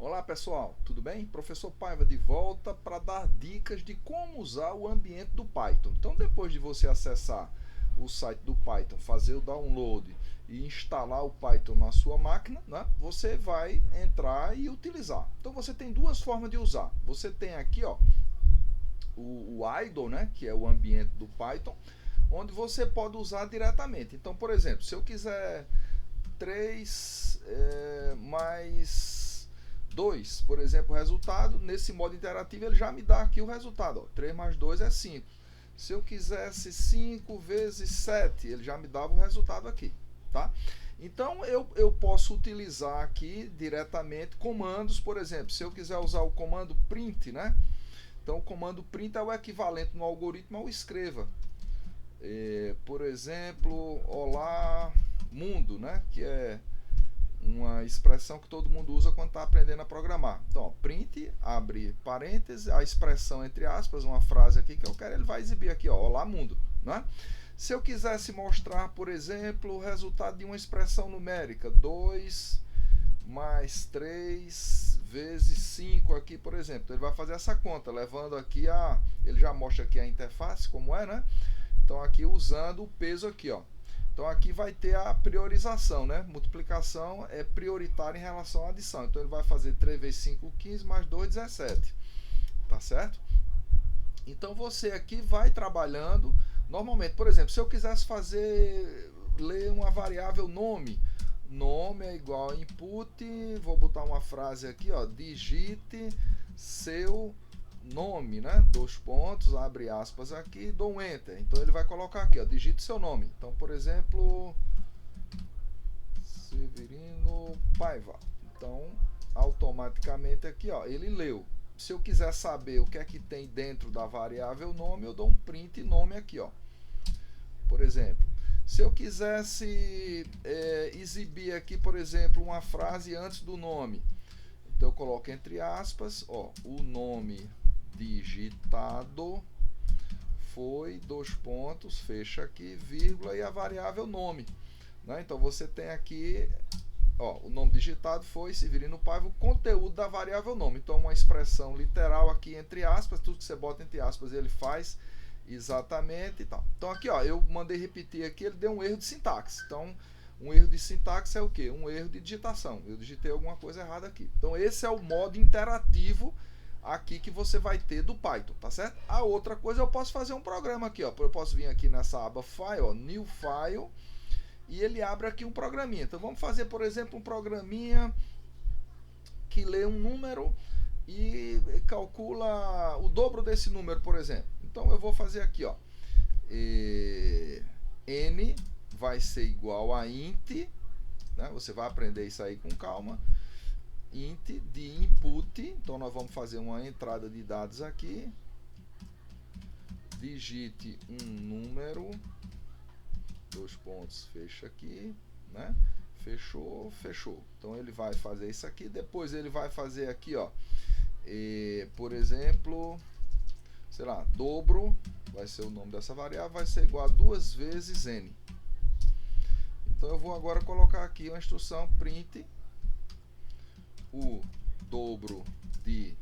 Olá pessoal, tudo bem? Professor Paiva de volta para dar dicas de como usar o ambiente do Python. Então, depois de você acessar o site do Python, fazer o download e instalar o Python na sua máquina, né, você vai entrar e utilizar. Então, você tem duas formas de usar. Você tem aqui o idle, né, que é o ambiente do Python, onde você pode usar diretamente. Então, por exemplo, se eu quiser 3 mais 2, por exemplo, o resultado, nesse modo interativo ele já me dá aqui o resultado. Ó, 3 mais 2 é 5. Se eu quisesse 5 vezes 7, ele já me dava o resultado aqui. Tá? Então eu posso utilizar aqui diretamente comandos, por exemplo, se eu quiser usar o comando print, né? Então o comando print é o equivalente no algoritmo ao escreva. Por exemplo, olá mundo, né? Que é uma expressão que todo mundo usa quando está aprendendo a programar. Então, ó, print, abre parênteses, a expressão entre aspas, uma frase aqui que eu quero, ele vai exibir aqui, ó, olá mundo, né? Se eu quisesse mostrar, por exemplo, o resultado de uma expressão numérica, 2 mais 3 vezes 5 aqui, por exemplo, então ele vai fazer essa conta, levando aqui ele já mostra aqui a interface, como é, né? Então aqui usando o peso aqui, ó. Então aqui vai ter a priorização, né? Multiplicação é prioritária em relação à adição. Então ele vai fazer 3 vezes 5, 15, mais 2, 17. Tá certo? Então você aqui vai trabalhando normalmente. Por exemplo, se eu quisesse ler uma variável nome, nome é igual a input, vou botar uma frase aqui, ó, digite seu nome, né? Dois pontos, abre aspas aqui, dou um enter. Então ele vai colocar aqui, ó, digite seu nome. Então, por exemplo, Severino Paiva. Então, automaticamente aqui, ó, ele leu. Se eu quiser saber o que é que tem dentro da variável nome, eu dou um print nome aqui, ó. Por exemplo, se eu quisesse exibir aqui, por exemplo, uma frase antes do nome, então eu coloco entre aspas, ó, o nome digitado foi, dois pontos, fecha aqui, vírgula e a variável nome, né? Então você tem aqui, ó, o nome digitado foi Severino Paiva, o conteúdo da variável nome. Então uma expressão literal aqui entre aspas, tudo que você bota entre aspas ele faz exatamente e tal. Então aqui, ó, eu mandei repetir aqui, ele deu um erro de sintaxe. Então um erro de sintaxe é o quê? Um erro de digitação. Eu digitei alguma coisa errada aqui. Então esse é o modo interativo aqui que você vai ter do Python, tá certo? A outra coisa, eu posso fazer um programa aqui, ó. Eu posso vir aqui nessa aba File, ó, New File, e ele abre aqui um programinha. Então vamos fazer, por exemplo, um programinha que lê um número e calcula o dobro desse número, por exemplo. Então eu vou fazer aqui, ó, n vai ser igual a int, né? Você vai aprender isso aí com calma. Int de input, então nós vamos fazer uma entrada de dados aqui, digite um número, dois pontos, fecha aqui, né? Fechou, fechou. Então ele vai fazer isso aqui, depois ele vai fazer aqui, ó, por exemplo, sei lá, dobro, vai ser o nome dessa variável, vai ser igual a 2 vezes n. Então eu vou agora colocar aqui uma instrução print o dobro de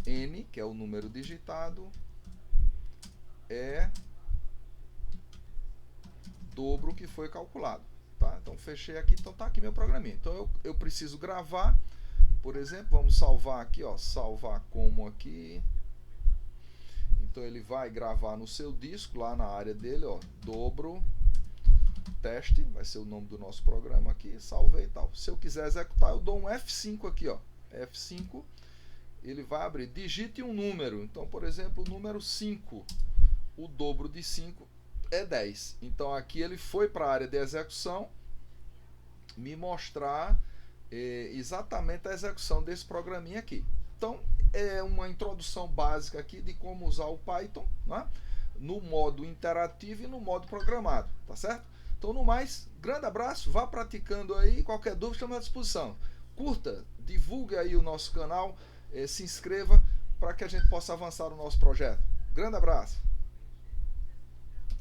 n, que é o número digitado, é dobro que foi calculado. Tá? Então fechei aqui, então tá aqui meu programinha. Então eu preciso gravar, por exemplo, vamos salvar aqui, ó, salvar como aqui. Então ele vai gravar no seu disco, lá na área dele, ó, dobro teste, vai ser o nome do nosso programa aqui, salvei e tal. Se eu quiser executar, eu dou um F5 aqui, ó, F5, ele vai abrir, digite um número, então, por exemplo, o número 5, o dobro de 5 é 10. Então, aqui ele foi para a área de execução, me mostrar exatamente a execução desse programinha aqui. Então, é uma introdução básica aqui de como usar o Python, né, no modo interativo e no modo programado, tá certo? Então, no mais, grande abraço, vá praticando aí, qualquer dúvida estamos à disposição. Curta, divulgue aí o nosso canal, se inscreva para que a gente possa avançar no nosso projeto. Grande abraço!